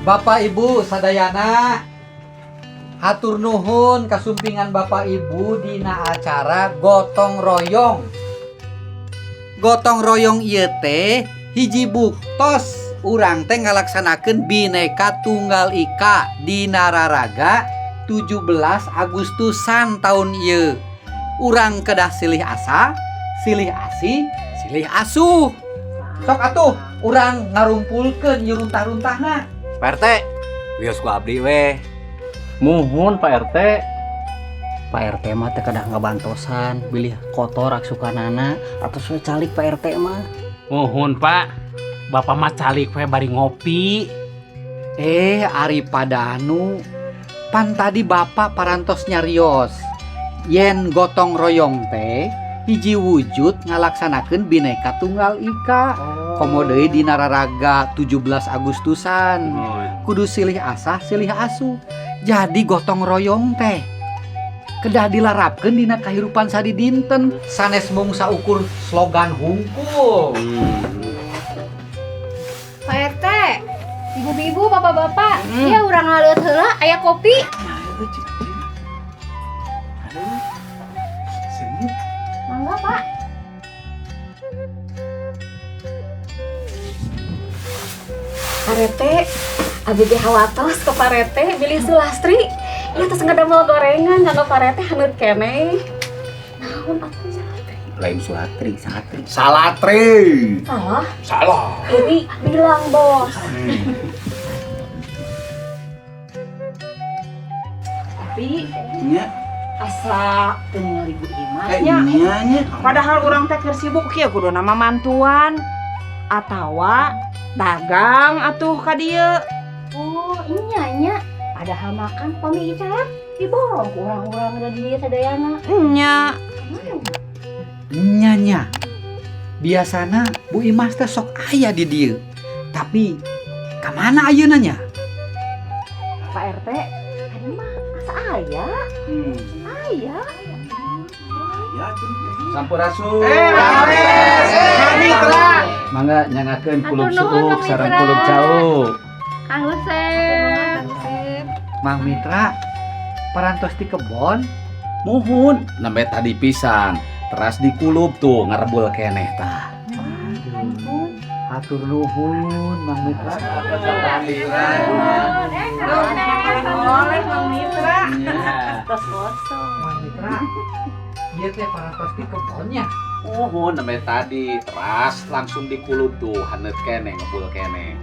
Bapak Ibu sadayana, hatur nuhun kasumpingan Bapak Ibu dina acara gotong royong. Gotong royong ieu teh hiji buktos urang teh ngalaksanakeun Bhinneka Tunggal Ika dina raraga 17 Agustusan tahun ieu. Urang kedah silih asa, silih asih, silih asuh. Sok atuh urang ngarumpulkeun ieu runtah-runtahna. Pak RT, wios ku abdi weh. Muhun Pak RT. Pak RT mah teh kedah ngabantosan, bilih kotor ak sukanana atau suwe calik Pak RT mah. Muhun Pak, Bapak mah calik we bari ngopi. Ari Padanu, pan tadi Bapak parantos nyarios. Yen gotong royong teh hiji wujud ngalaksanakeun Bhinneka Tunggal Ika. Komo deui dina raraga 17 Agustusan. Kudu silih asah, silih asuh. Jadi gotong royong teh kedah dilarapkeun dina kahirupan sadi dinten sanes mung saukur slogan hungkul. Pak RT, ibu-ibu, bapak-bapak, ya urang ngaleut heula aya kopi. Mangga, Pak. Pak RT, abdi ge hawatos ke Pak RT bilih Sulastri. Ieu teh ngadamel gorengan kanggo Pak RT haneut keneh. Naon atuh Sulastri? Lain Sulatri, Satri. Salatri. Salah? Ini bilang, Bos. Tapi Nya, asa teu ningali Bu Imas nya. Padahal urang teh keur sibuk kieu kudu nama mantuan atawa dagang atuh ka dieu. Oh, ini nya. Padahal makan pami icarat diborong ku urang-urang ada di sadayana. Nya. Nyanya. Biasana Bu Imas teh sok aya di dieu. Tapi ka mana ayeuna nya? Pak RT, tadi mah asa aya. Aya. Sampurasun. Mitra. Mangga nyangakeun kulub suuk sareng kulub cauk. Kang Usep. Mang Mitra, parantos di kebon. Muhun, nembe tadi pisang. Teras di kulub tuh ngarebul keneh tah. Hatur nuhun Mang Mitra. Oleh Mang Mitra. Tos kosong. Mang Mitra, ieu teh parantos di kebonnya. Muhun, nembe tadi teras langsung di kulub tuh haneut keneh ngebul keneh.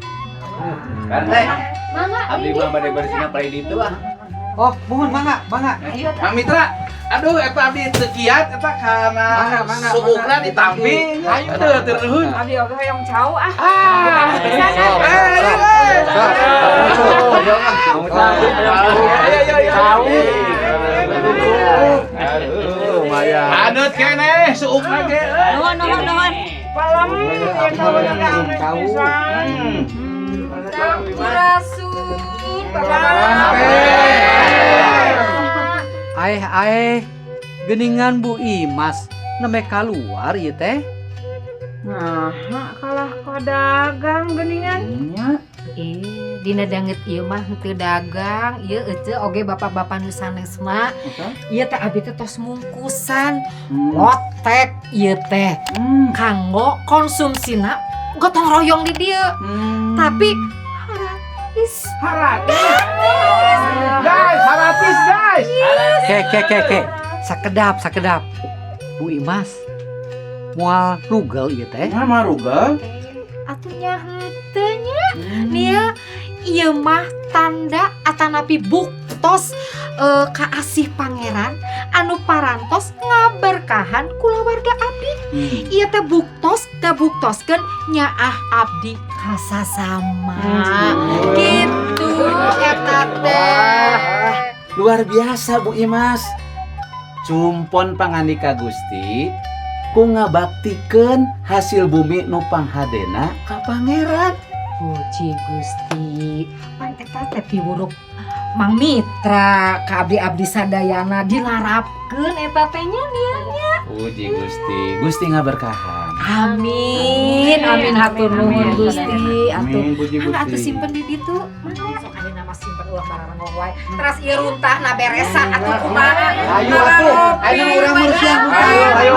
Kan teh, Mangga. abdi mah bade bersihna pada ditu ah. Oh, mohon mangga. Mang Mitra, aduh eta abdi teu kiat eta kana Mangga, suukna ditamping. Aduh, teu nuhun. Abdi oge hoyong cau ah. Anut keneh suukna ge. Nuhun. Palam Aeh, geningan Bu Imas nembe kaluar ieu teh. Nah, kalah ka dagang geningan. Dina danget ieu mah teu dagang, ieu ece oge bapak-bapak nu sanesna. Ieu teh abdi teh tos mungkusan. Lotek ieu teh kanggo konsumsina gotong royong di dieu. Tapi Guys. Ke. Sakedap. Bu Imas moal rugel ieu teh. Mama rugal. atunya henteu nya. Nia ieu mah tanda atanapi buktos kaasih pangeran anu parantos ngaberkahan kulawarga abdi. Ieu teh buktoskeun nyaah abdi kasasama. Gitu eta teh. Luar biasa Bu Imas. Cumpon pangandika Gusti ku ngabaktikeun hasil bumi nu panghadena ka pangeran. Puji Gusti. Pan eta teh piwuruk Mang Mitra ka abdi-abdi sadayana dilarapkeun eta teh nya dianya. Puji Gusti. Gusti ngaberkahan. Amin. Amin hatur nuhun Gusti. Amin, puji Gusti. Atuh simpen di ditu. Mana sok ayeuna mah simpen ulah barang wae. Teras ieu runtahna beresan atuh kumaha. Ayo atuh, ayo urang meureun. Ayo. Ayo,